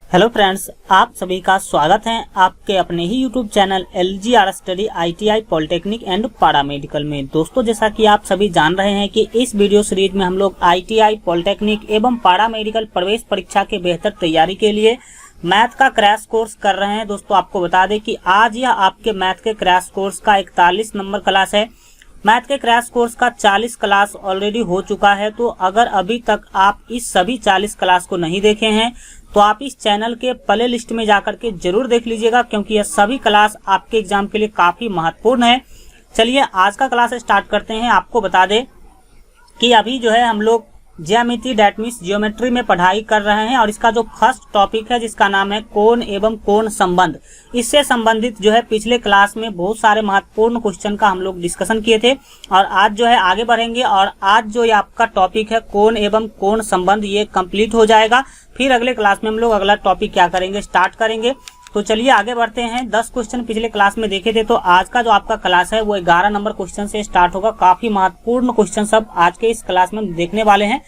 Hello friends, आप सभी का स्वागत है आपके अपने ही YouTube channel LGR study ITI polytechnic and paramedical में। दोस्तों, जैसा कि आप सभी जान रहे हैं कि इस वीडियो सीरीज में हम लोग ITI पॉलिटेक्निक एवं पैरामेडिकल प्रवेश परीक्षा के बेहतर तैयारी के लिए मैथ का क्रैश कोर्स कर रहे हैं। दोस्तों, आपको बता दें कि आज यह आपके मैथ के क्रैश कोर्स का 41 नंबर क्लास है। मैथ के क्रैश कोर्स का 40 क्लास ऑलरेडी हो चुका है। तो अगर अभी तक आप इस सभी 40 क्लास को नहीं देखे हैं तो आप इस चैनल के प्ले लिस्ट में जाकर के जरूर देख लीजिएगा, क्योंकि यह सभी क्लास आपके एग्जाम के लिए काफी महत्वपूर्ण है। चलिए आज का क्लास स्टार्ट करते हैं। आपको बता दें कि अभी जो है हम लोग ज्यामिति डेट मीन्स ज्योमेट्री में पढ़ाई कर रहे हैं और इसका जो फर्स्ट टॉपिक है जिसका नाम है कोण एवं कोण संबंध, इससे संबंधित जो है पिछले क्लास में बहुत सारे महत्वपूर्ण क्वेश्चन का हम लोग डिस्कशन किए थे और आज जो है आगे बढ़ेंगे और आज जो ये आपका टॉपिक है कोण एवं कोण संबंध ये कंप्लीट हो जाएगा। फिर अगले क्लास में हम लोग अगला टॉपिक क्या करेंगे, स्टार्ट करेंगे। तो चलिए आगे बढ़ते हैं। 10 क्वेश्चन पिछले क्लास में देखे थे, तो आज का जो आपका क्लास है वो 11 नंबर क्वेश्चन से स्टार्ट होगा। काफी महत्वपूर्ण क्वेश्चन सब आज के इस क्लास में देखने वाले हैं,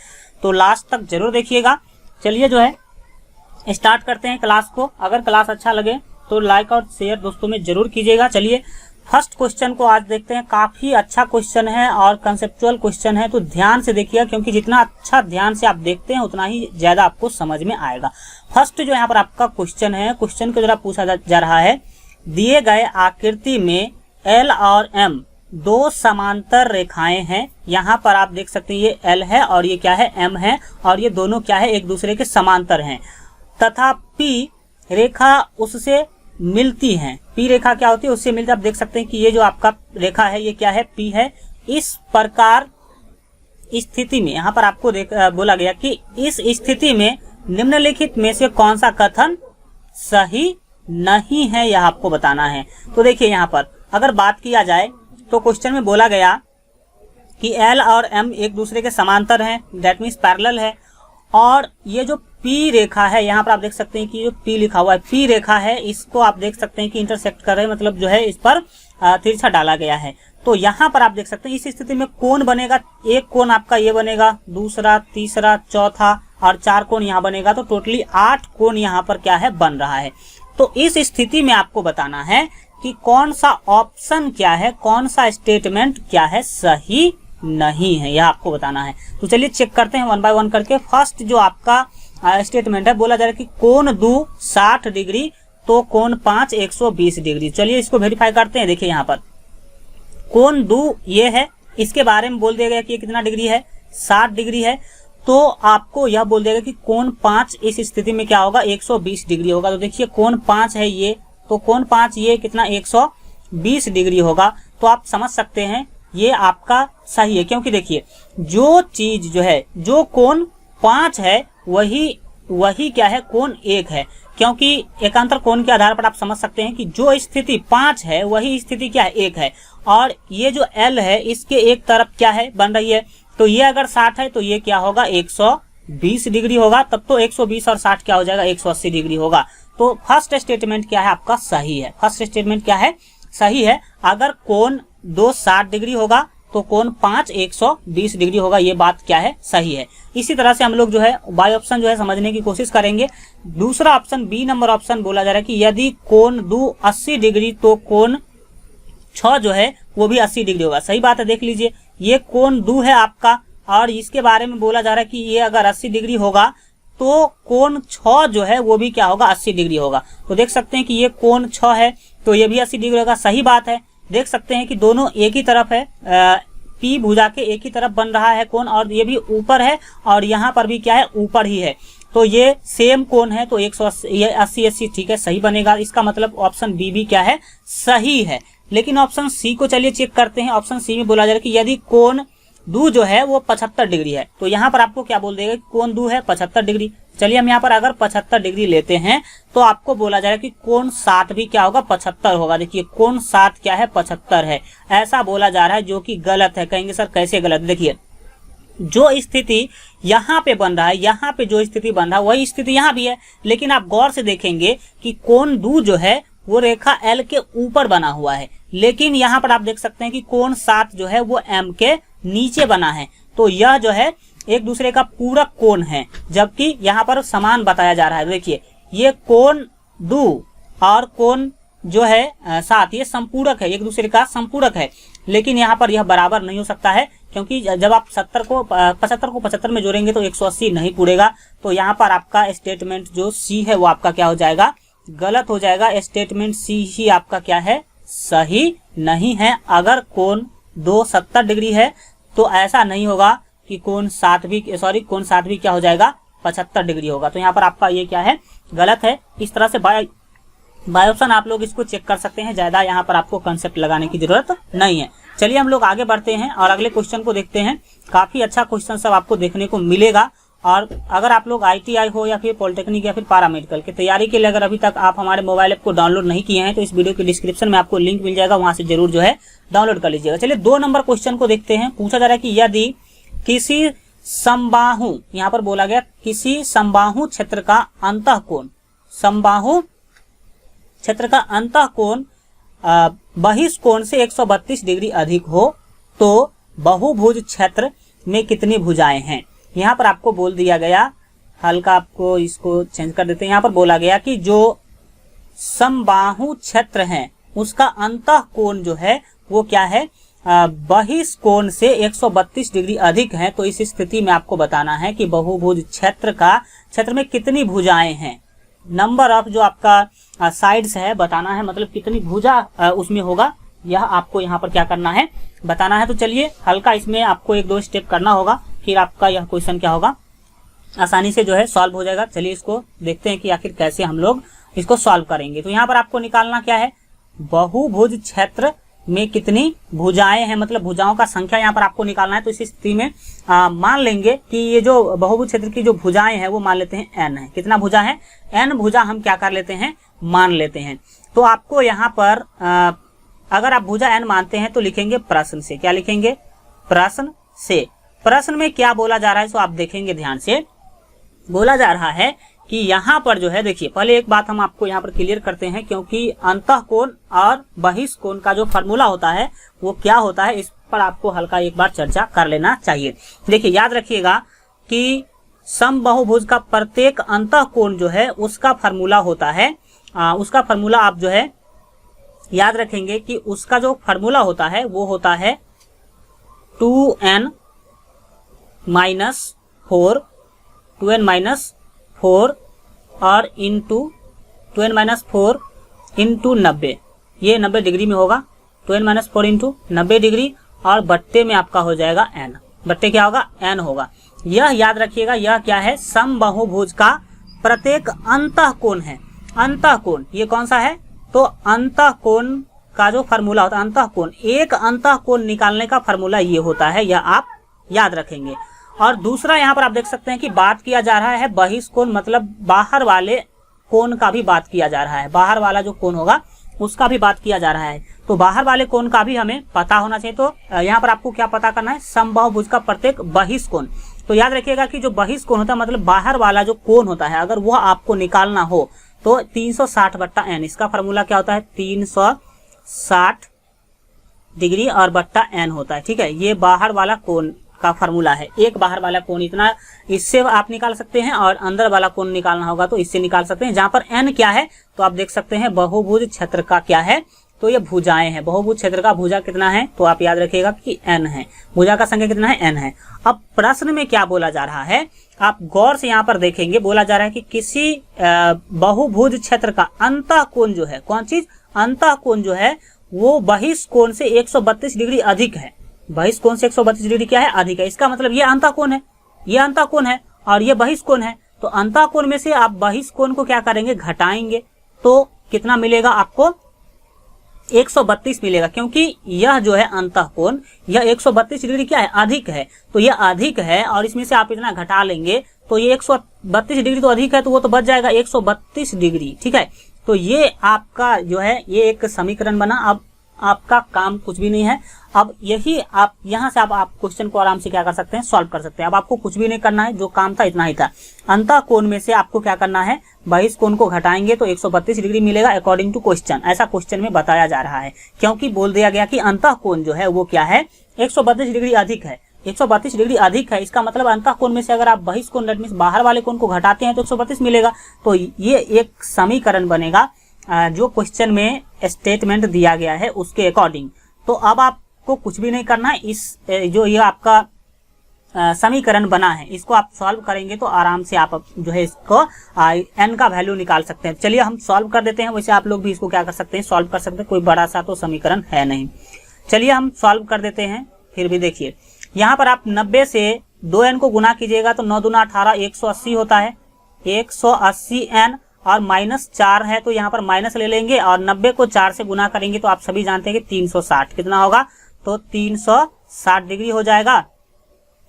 तो लास्ट तक जरूर देखिएगा। चलिए जो है स्टार्ट करते हैं क्लास को। अगर क्लास अच्छा लगे तो लाइक और शेयर दोस्तों में जरूर कीजिएगा। चलिए फर्स्ट क्वेश्चन को आज देखते हैं। काफी अच्छा क्वेश्चन है और कंसेप्चुअल क्वेश्चन है, तो ध्यान से देखिएगा, क्योंकि जितना अच्छा ध्यान से आप देखते हैं उतना ही ज्यादा आपको समझ में आएगा। फर्स्ट जो यहाँ पर आपका क्वेश्चन है, क्वेश्चन को जरा पूछा जा रहा है, दिए गए आकृति में L और M दो समांतर रेखाएं हैं। यहाँ पर आप देख सकते हैं ये L है और ये क्या है, M है, और ये दोनों क्या है, एक दूसरे के समांतर हैं तथा P रेखा उससे मिलती हैं। P रेखा क्या होती है, उससे मिलती है। आप देख सकते हैं कि ये जो आपका रेखा है ये क्या है, P है। इस प्रकार स्थिति में यहाँ पर आपको बोला गया कि इस स्थिति में निम्नलिखित में से कौन सा कथन सही नहीं है, यह आपको बताना है। तो देखिए यहाँ पर अगर बात किया जाए तो क्वेश्चन में बोला गया कि L और M एक दूसरे के समांतर हैं, दैट मीन्स पैरेलल है, और ये जो P रेखा है यहाँ पर आप देख सकते हैं कि जो P लिखा हुआ है, P रेखा है, इसको आप देख सकते हैं कि इंटरसेक्ट कर रहे हैं, मतलब जो है इस पर तिरछा डाला गया है। तो यहाँ पर आप देख सकते हैं इस स्थिति में कोण बनेगा, एक कोण आपका ये बनेगा, दूसरा, तीसरा, चौथा और 4 कोण यहाँ बनेगा, तो टोटली 8 कोण यहाँ पर क्या है, बन रहा है। तो इस स्थिति में आपको बताना है कि कौन सा ऑप्शन क्या है, कौन सा स्टेटमेंट क्या है, सही नहीं है, यह आपको बताना है। तो चलिए चेक करते हैं वन बाय वन करके। फर्स्ट जो आपका स्टेटमेंट है, बोला जा रहा है कि कोण 2 60 डिग्री तो कोण 5 120 डिग्री। चलिए इसको वेरीफाई करते हैं। देखिए यहाँ पर कोण 2 ये है, इसके बारे में बोल दिया गया कि ये कितना डिग्री है, 60 डिग्री है। तो आपको यह बोल देगा कि कोण 5 इस स्थिति में क्या होगा, 120 डिग्री होगा। तो देखिए कोण 5 है ये, तो कोण 5 ये कितना 120 डिग्री होगा। तो आप समझ सकते हैं ये आपका सही है, क्योंकि देखिए जो चीज जो है, जो कोण 5 है वही क्या है, कोण 1 है, क्योंकि एकांतर कोण के आधार पर आप समझ सकते हैं कि जो स्थिति 5 है वही स्थिति क्या है, 1 है, और ये जो L है इसके एक तरफ क्या है, बन रही है। तो ये अगर 60 है तो ये क्या होगा, 120 डिग्री होगा, तब तो 120 और 60 क्या हो जाएगा, 180 डिग्री होगा। तो फर्स्ट स्टेटमेंट क्या है आपका, सही है। फर्स्ट स्टेटमेंट क्या है, सही है। अगर कोण 2 60 डिग्री होगा तो कोण 5 120 डिग्री होगा, ये बात क्या है, सही है। इसी तरह से हम लोग जो है बाय ऑप्शन जो है समझने की कोशिश करेंगे। दूसरा ऑप्शन, बी नंबर ऑप्शन बोला जा रहा है कि यदि कोण 2 80 डिग्री तो कोण 6 जो है वो भी 80 डिग्री होगा। सही बात है। देख लीजिए ये कोण 2 है आपका, और इसके बारे में बोला जा रहा है कि ये अगर 80 डिग्री होगा तो कोण 6 जो है वो भी क्या होगा, 80 डिग्री होगा। तो देख सकते हैं कि ये कोण 6 है तो ये भी 80 डिग्री होगा। सही बात है। देख सकते हैं कि दोनों एक ही तरफ है, P भुजा के एक ही तरफ बन रहा है कोण, और ये भी ऊपर है और यहाँ पर भी क्या है, ऊपर ही है, तो ये सेम कोण है, तो 180 ये 80 ठीक है, सही बनेगा। इसका मतलब ऑप्शन बी भी क्या है, सही है। लेकिन ऑप्शन सी को चलिए चेक करते हैं। ऑप्शन सी में बोला जा रहा है कि यदि कोण 2 जो है वो 75 डिग्री है, तो यहाँ पर आपको क्या बोल देगा, कोण 2 है 75 डिग्री। चलिए हम यहाँ पर अगर 75 डिग्री लेते हैं तो आपको बोला जा रहा है कि कोण 7 भी क्या होगा, 75 होगा। देखिए कोण 7 क्या है, 75 है, ऐसा बोला जा रहा है, जो कि गलत है। कहेंगे सर कैसे गलत, देखिए जो स्थिति यहाँ पे बन रहा है, यहाँ पे जो स्थिति बन रहा है वही स्थिति यहाँ भी है, लेकिन आप गौर से देखेंगे कि कोण 2 जो है वो रेखा L के ऊपर बना हुआ है, लेकिन यहाँ पर आप देख सकते हैं कि कोण 7 जो है वो M के नीचे बना है। तो यह जो है एक दूसरे का पूरक कोण है, जबकि यहाँ पर समान बताया जा रहा है। देखिए ये कोण दू और कोण जो है 7 ये संपूरक है, एक दूसरे का संपूरक है, लेकिन यहाँ पर यह बराबर नहीं हो सकता है, क्योंकि जब आप 75 को 75 में जोड़ेंगे तो 180 नहीं पूरेगा। तो यहाँ पर आपका स्टेटमेंट जो सी है वो आपका क्या हो जाएगा, गलत हो जाएगा। स्टेटमेंट सी ही आपका क्या है, सही नहीं है। अगर कोण 270 डिग्री है तो ऐसा नहीं होगा कि कोण 7 भी क्या हो जाएगा, 75 डिग्री होगा। तो यहाँ पर आपका ये क्या है, गलत है। इस तरह से बाय ऑप्शन आप लोग इसको चेक कर सकते हैं, ज्यादा यहाँ पर आपको कंसेप्ट लगाने की जरूरत नहीं है। चलिए हम लोग आगे बढ़ते हैं और अगले क्वेश्चन को देखते हैं। काफी अच्छा क्वेश्चन सब आपको देखने को मिलेगा। और अगर आप लोग ITI हो या फिर पॉलिटेक्निक या फिर पैरामेडिकल की तैयारी के लिए अगर अभी तक आप हमारे मोबाइल ऐप को डाउनलोड नहीं किए हैं तो इस वीडियो के डिस्क्रिप्शन में आपको लिंक मिल जाएगा, वहां से जरूर जो है डाउनलोड कर लीजिएगा। चलिए 2 नंबर क्वेश्चन को देखते हैं। पूछा जा रहा है कि यदि किसी समबाहु, यहाँ पर बोला गया किसी समबाहु क्षेत्र का अंतःकोण, समबाहु क्षेत्र का अंतःकोण बहिष्कोण से 132 डिग्री अधिक हो तो बहुभुज क्षेत्र में कितनी भुजाएं हैं। यहाँ पर आपको बोल दिया गया, हल्का आपको इसको चेंज कर देते हैं। यहाँ पर बोला गया कि जो समबाहु क्षेत्र है उसका अंतःकोण जो है वो क्या है, बहिष्कोण से 132 डिग्री अधिक है। तो इस स्थिति में आपको बताना है कि बहुभुज क्षेत्र में कितनी भुजाएं हैं। नंबर ऑफ जो आपका साइड्स है बताना है, मतलब कितनी भुजा उसमें होगा, यह आपको यहाँ पर क्या करना है, बताना है। तो चलिए हल्का इसमें आपको 1-2 स्टेप करना होगा, फिर आपका यह क्वेश्चन क्या होगा, आसानी से जो है सॉल्व हो जाएगा। चलिए इसको देखते हैं कि आखिर कैसे हम लोग इसको सॉल्व करेंगे। तो यहाँ पर आपको निकालना क्या है, बहुभुज क्षेत्र में कितनी भुजाएं हैं, मतलब भुजाओं का संख्या यहाँ पर आपको निकालना है। तो इस स्थिति में मान लेंगे कि ये जो बहुभुज क्षेत्र की जो भुजाएं हैं वो मान लेते हैं n है। कितना भुजा है, n भुजा हम क्या कर लेते हैं, मान लेते हैं। तो आपको यहाँ पर अगर आप भुजा n मानते हैं तो लिखेंगे प्रश्न से, क्या लिखेंगे, प्रश्न से। प्रश्न में क्या बोला जा रहा है, सो आप देखेंगे ध्यान से। बोला जा रहा है कि यहाँ पर जो है, देखिए पहले एक बात हम आपको यहाँ पर क्लियर करते हैं, क्योंकि अंतःकोण और बहिष्कोण का जो फार्मूला होता है वो क्या होता है, इस पर आपको हल्का एक बार चर्चा कर लेना चाहिए। देखिए याद रखिएगा कि समबाहुभुज का प्रत्येक अंतःकोण जो है उसका फार्मूला होता है, उसका फार्मूला आप जो है याद रखेंगे कि उसका जो फार्मूला होता है वो होता है 2n - 4 और इंटू 2n - 4 इंटू 90, ये 90 डिग्री में होगा। 2n - 4 इंटू 90 डिग्री और बट्टे में आपका हो जाएगा n, बट्टे क्या होगा, n होगा। यह याद रखिएगा, यह क्या है, समबाहुभुज का प्रत्येक अंतःकोण है। अंतःकोण ये कौन सा है, तो अंतःकोण का जो फार्मूला होता है, अंतःकोण, एक अंतःकोण निकालने का फार्मूला ये होता है, यह आप याद रखेंगे। और दूसरा यहाँ पर आप देख सकते हैं कि बात किया जा रहा है बहिष्कोण, मतलब बाहर वाले कोण का भी बात किया जा रहा है, बाहर वाला जो कोण होगा उसका भी बात किया जा रहा है। तो बाहर वाले कोण का भी हमें पता होना चाहिए। तो यहाँ पर आपको क्या पता करना है, समबाहुभुज का प्रत्येक बहिष्कोण। तो याद रखिएगा कि जो बहिष्कोण होता है मतलब बाहर वाला जो कोण होता है, अगर वह आपको निकालना हो तो 360/n, इसका फार्मूला क्या होता है, 360 डिग्री और बट्टा n होता है। ठीक है, ये बाहर वाला कोण का फार्मूला है। एक बाहर वाला कोण इतना, इससे आप निकाल सकते हैं, और अंदर वाला कोण निकालना होगा तो इससे निकाल सकते हैं। जहां पर n क्या है तो आप देख सकते हैं बहुभुज क्षेत्र का क्या है, तो ये भुजाएं हैं। बहुभुज क्षेत्र का भुजा कितना है, तो आप याद रखिएगा कि n है, भुजा का संख्या कितना है, n है। अब प्रश्न में क्या बोला जा रहा है, आप गौर से यहाँ पर देखेंगे, बोला जा रहा है कि किसी बहुभुज क्षेत्र का अंतःकोण जो है, कौन चीज, अंतःकोण जो है वो बहिष्कोण से 132 डिग्री अधिक है। बहिष्कोण से 132 डिग्री क्या है, अधिक है। इसका मतलब ये अंतःकोण है, ये अंतःकोण है और ये बहिष्कोण है। तो अंतःकोण में से आप बहिष्कोण को क्या करेंगे, घटाएंगे, तो कितना मिलेगा आपको, 132 मिलेगा, क्योंकि यह जो है अंतःकोण, यह 132 डिग्री क्या है, अधिक है। तो यह अधिक है और इसमें से आप इतना घटा लेंगे तो ये 132 डिग्री तो अधिक है, तो वो तो बच जाएगा 132 डिग्री। ठीक है, तो ये आपका जो है ये एक समीकरण बना। अब आपका काम कुछ भी नहीं है, अब यही आप यहाँ से आप क्वेश्चन को आराम से क्या कर सकते हैं, सॉल्व कर सकते हैं। अब आपको कुछ भी नहीं करना है, जो काम था इतना ही था। अंतःकोण में से आपको क्या करना है, बहिष्कोण को घटाएंगे तो 132 डिग्री मिलेगा अकॉर्डिंग टू क्वेश्चन, ऐसा क्वेश्चन में बताया जा रहा है। क्योंकि बोल दिया गया कि अंतःकोण जो है वो क्या है, 132 डिग्री अधिक है। 132 डिग्री अधिक है। इसका मतलब अंतः कोण में से अगर आप बहिष्कोण दैट मींस बाहर वाले कोण को घटाते हैं तो 132 मिलेगा। तो ये एक समीकरण बनेगा जो क्वेश्चन में स्टेटमेंट दिया गया है उसके अकॉर्डिंग। तो अब आपको कुछ भी नहीं करना है, इस जो ये आपका समीकरण बना है इसको आप सॉल्व करेंगे तो आराम से आप जो है इसको n का वैल्यू निकाल सकते हैं। चलिए हम सॉल्व कर देते हैं। वैसे आप लोग भी इसको क्या कर सकते हैं, सॉल्व कर सकते हैं, कोई बड़ा सा तो समीकरण है नहीं। चलिए हम सॉल्व कर देते हैं। फिर भी देखिए यहाँ पर आप 90 से 2n को गुना कीजिएगा तो 9 दूना 18 180 होता है, 180n और -4 है तो यहाँ पर माइनस ले लेंगे और 90 को 4 से गुना करेंगे तो आप सभी जानते हैं कि 360 कितना होगा, तो 360 डिग्री हो जाएगा।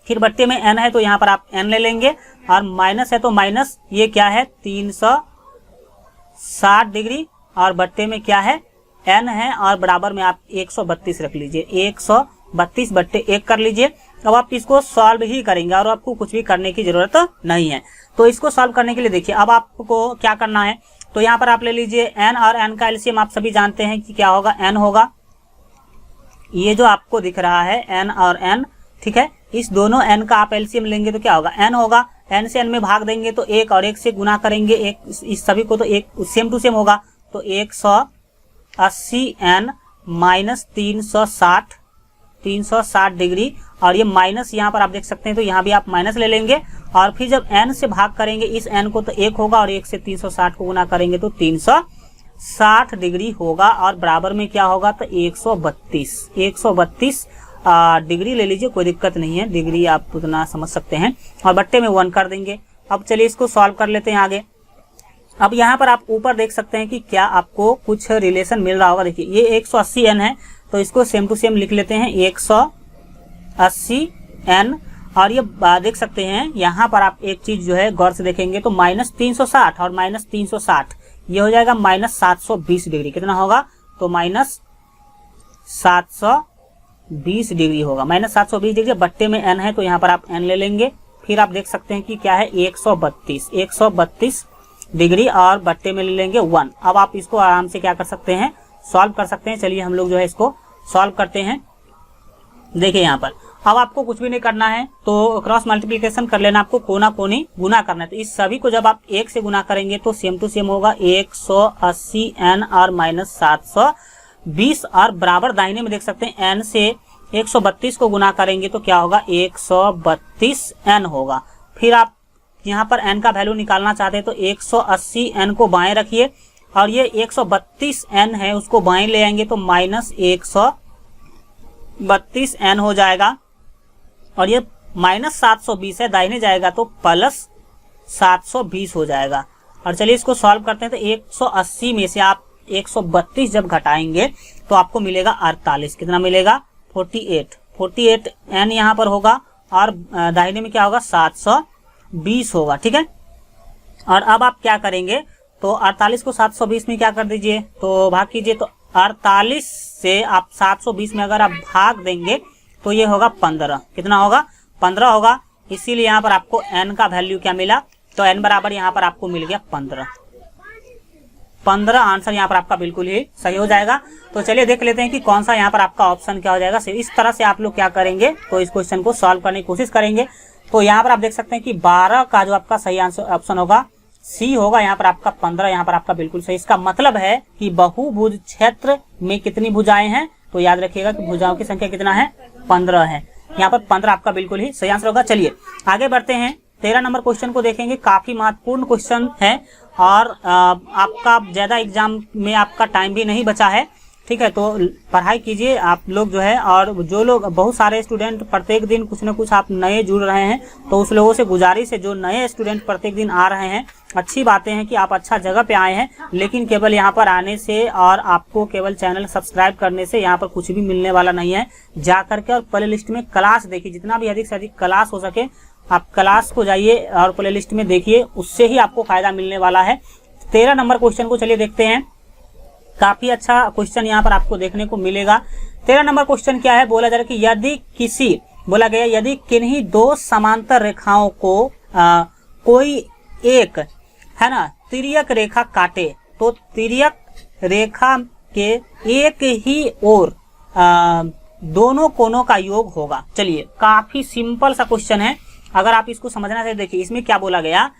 फिर बट्टे में n है तो यहाँ पर आप n ले लेंगे और माइनस है तो माइनस ये क्या है 360 डिग्री और बट्टे में क्या है n है और बराबर में आप 132 रख लीजिए, 132 बट्टे 1 कर लीजिए। अब आप इसको सॉल्व ही करेंगे और आपको कुछ भी करने की जरूरत नहीं है। तो इसको सॉल्व करने के लिए देखिए अब आपको क्या करना है, तो यहाँ पर आप ले लीजिए n और n का एलसीएम आप सभी जानते हैं कि क्या होगा, n होगा, ये जो आपको दिख रहा है n और n, ठीक है। इस दोनों n का आप एलसीएम लेंगे तो क्या होगा, n होगा, n से n में भाग देंगे तो 1 और 1 से गुना करेंगे, एक इस सभी को तो एक सेम टू सेम होगा तो 180n माइनस 360 डिग्री और ये माइनस यहाँ पर आप देख सकते हैं तो यहाँ भी आप माइनस ले लेंगे और फिर जब n से भाग करेंगे इस n को तो 1 होगा और 1 से 360 को गुना करेंगे तो 360 डिग्री होगा और बराबर में क्या होगा तो 132 डिग्री ले लीजिए, कोई दिक्कत नहीं है, डिग्री आप उतना समझ सकते हैं और बट्टे में 1 कर देंगे। अब चलिए इसको सॉल्व कर लेते हैं आगे। अब यहाँ पर आप ऊपर देख सकते हैं कि क्या आपको कुछ रिलेशन मिल रहा होगा। देखिए ये 180n है तो इसको सेम टू सेम लिख लेते हैं 180n और ये देख सकते हैं यहाँ पर आप एक चीज जो है गौर से देखेंगे तो -360 और -360 ये हो जाएगा -720 डिग्री, कितना होगा तो -720 डिग्री होगा, -720 डिग्री। बट्टे में n है तो यहाँ पर आप n ले लेंगे, फिर आप देख सकते हैं कि क्या है 132 डिग्री और बट्टे में ले लेंगे 1। अब आप इसको आराम से क्या कर सकते हैं, सॉल्व कर सकते हैं। चलिए हम लोग जो है इसको सॉल्व करते हैं। देखिए यहाँ पर अब आपको कुछ भी नहीं करना है तो क्रॉस मल्टीप्लिकेशन कर लेना, आपको कोना कोनी गुना करना है। तो इस सभी को जब आप 1 से गुना करेंगे तो सेम टू सेम होगा 180n और -720 और बराबर दाहिने में देख सकते हैं n से 132 को गुना करेंगे तो क्या होगा 132n होगा। फिर आप यहाँ पर n का वैल्यू निकालना चाहते हैं तो 180n को बाएं रखिए और ये 132n है उसको बाएं ले आएंगे तो -132n हो जाएगा और ये -720 है, दाहिने जाएगा तो +720 हो जाएगा। और चलिए इसको सॉल्व करते हैं तो 180 में से आप 132 जब घटाएंगे तो आपको मिलेगा 48, कितना मिलेगा 48n यहाँ पर होगा और दाहिने में क्या होगा 720 होगा, ठीक है। और अब आप क्या करेंगे तो 48 को 720 में क्या कर दीजिए तो भाग कीजिए, तो 48 से आप 720 में अगर आप भाग देंगे तो ये होगा 15, कितना होगा 15 होगा। इसीलिए यहाँ पर आपको n का वैल्यू क्या मिला तो n बराबर यहाँ पर आपको मिल गया 15 आंसर यहाँ पर आपका बिल्कुल ही सही हो जाएगा। तो चलिए देख लेते हैं कि कौन सा यहाँ पर आपका ऑप्शन क्या हो जाएगा। इस तरह से आप लोग क्या करेंगे तो इस क्वेश्चन को सॉल्व करने की कोशिश करेंगे। तो यहाँ पर आप देख सकते हैं कि 12 का जो आपका सही आंसर ऑप्शन होगा सी होगा, यहाँ पर आपका 15 यहाँ पर आपका बिल्कुल सही। इसका मतलब है कि बहुभुज क्षेत्र में कितनी भुजाएं हैं तो याद रखिएगा कि भुजाओं की संख्या कितना है 15 है, यहाँ पर 15 आपका बिल्कुल ही सही आंसर होगा। चलिए आगे बढ़ते हैं, 13 नंबर क्वेश्चन को देखेंगे। काफी महत्वपूर्ण क्वेश्चन है और आपका ज्यादा एग्जाम में आपका टाइम भी नहीं बचा है, ठीक है। तो पढ़ाई कीजिए आप लोग जो है, और जो लोग बहुत सारे स्टूडेंट प्रत्येक दिन कुछ न कुछ आप नए जुड़ रहे हैं तो उस लोगों से गुजारिश है जो नए स्टूडेंट प्रत्येक दिन आ रहे हैं, अच्छी बातें हैं कि आप अच्छा जगह पे आए हैं, लेकिन केवल यहाँ पर आने से और आपको केवल चैनल सब्सक्राइब करने से यहाँ पर कुछ भी मिलने वाला नहीं है। जा करके और प्ले लिस्ट में क्लास देखिए, जितना भी अधिक से अधिक क्लास हो सके आप क्लास को जाइए और प्ले लिस्ट में देखिए, उससे ही आपको फायदा मिलने वाला है। 13 नंबर क्वेश्चन को चलिए देखते हैं। काफी अच्छा क्वेश्चन यहाँ पर आपको देखने को मिलेगा। 13 नंबर क्वेश्चन क्या है, बोला जा रहा है कि यदि किन्हीं दो समांतर रेखाओं को कोई एक है ना तिर्यक रेखा काटे तो तिर्यक रेखा के एक ही ओर दोनों कोणों का योग होगा। चलिए काफी सिंपल सा क्वेश्चन है, अगर आप इसको समझना चाहे देखिए इसमें क्या बोला गया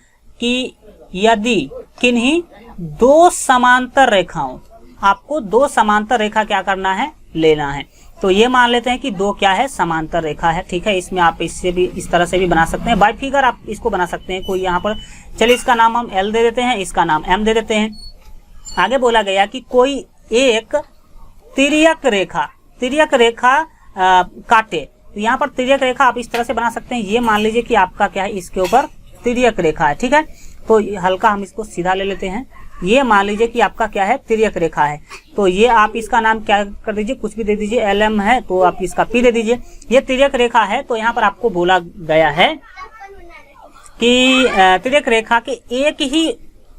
कि यदि किन्हीं दो समांतर रेखाओं, आपको दो समांतर रेखा क्या करना है, लेना है। तो ये मान लेते हैं कि दो क्या है, समांतर रेखा है। ठीक है, इसमें आप इससे भी इस तरह से भी बना सकते हैं, बाय फिगर आप इसको बना सकते हैं कोई यहाँ पर। चलिए इसका नाम हम L दे देते हैं, इसका नाम M दे देते हैं। आगे बोला गया कि कोई एक तिर्यक रेखा काटे। तो यहाँ पर तिर्यक रेखा आप इस तरह से बना सकते हैं, ये मान लीजिए कि आपका क्या है, इसके ऊपर तिर्यक रेखा है। ठीक है, तो हल्का हम इसको सीधा ले लेते हैं, ये मान लीजिए कि आपका क्या है, तिर्यक रेखा है। तो ये आप इसका नाम क्या कर दीजिए, कुछ भी दे दीजिए, LM है तो आप इसका P दे दीजिए। ये तिर्यक रेखा है, तो यहाँ पर आपको बोला गया है कि तिर्यक रेखा के एक ही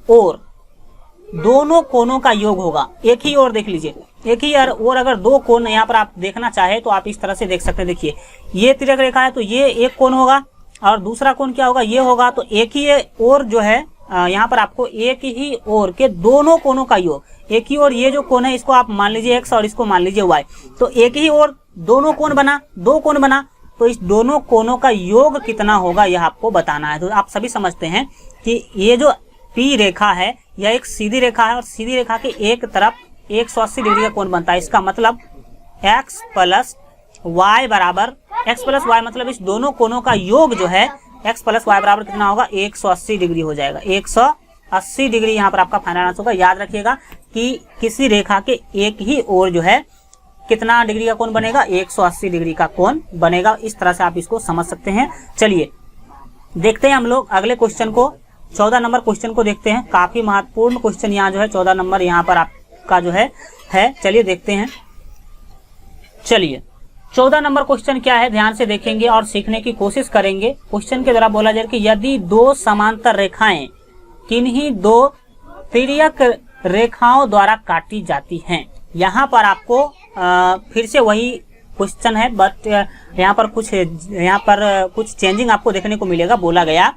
ओर दोनों कोणों का योग होगा। एक ही ओर देख लीजिए, एक ही और अगर दो कोण यहाँ पर आप देखना चाहे तो आप इस तरह से देख सकते हैं। देखिए ये तिर्यक रेखा है, तो ये एक कोण होगा और दूसरा कोण क्या होगा, ये होगा। तो एक ही ओर जो है यहाँ पर आपको एक ही ओर के दोनों कोणों का योग, एक ही ओर ये जो कोण है इसको आप मान लीजिए x और इसको मान लीजिए y, तो एक ही ओर दोनों कोण बना, दो कोण बना, तो इस दोनों कोणों का योग कितना होगा यह आपको बताना है। तो आप सभी समझते हैं कि ये जो P रेखा है यह एक सीधी रेखा है और सीधी रेखा के एक तरफ 180 डिग्री का कोण बनता है। इसका मतलब x प्लस y बराबर, x प्लस y मतलब इस दोनों कोणों का योग जो है x प्लस y बराबर कितना होगा, 180 डिग्री हो जाएगा। 180 डिग्री यहाँ पर आपका फाइनल आंसर होगा। याद रखिएगा कि किसी रेखा के एक ही ओर जो है कितना डिग्री का कोण बनेगा, 180 डिग्री का कोण बनेगा। इस तरह से आप इसको समझ सकते हैं। चलिए देखते हैं हम लोग अगले क्वेश्चन को, 14 नंबर क्वेश्चन को देखते हैं। काफी महत्वपूर्ण क्वेश्चन यहाँ जो है 14 नंबर यहाँ पर आपका जो है। चलिए देखते हैं। चलिए 14 नंबर क्वेश्चन क्या है, ध्यान से देखेंगे और सीखने की कोशिश करेंगे। क्वेश्चन के द्वारा बोला जाए कि यदि दो समांतर रेखाएं किन्हीं दो तिर्यक रेखाओं द्वारा काटी जाती हैं। यहाँ पर आपको फिर से वही क्वेश्चन है, बट यहाँ पर कुछ चेंजिंग आपको देखने को मिलेगा। बोला गया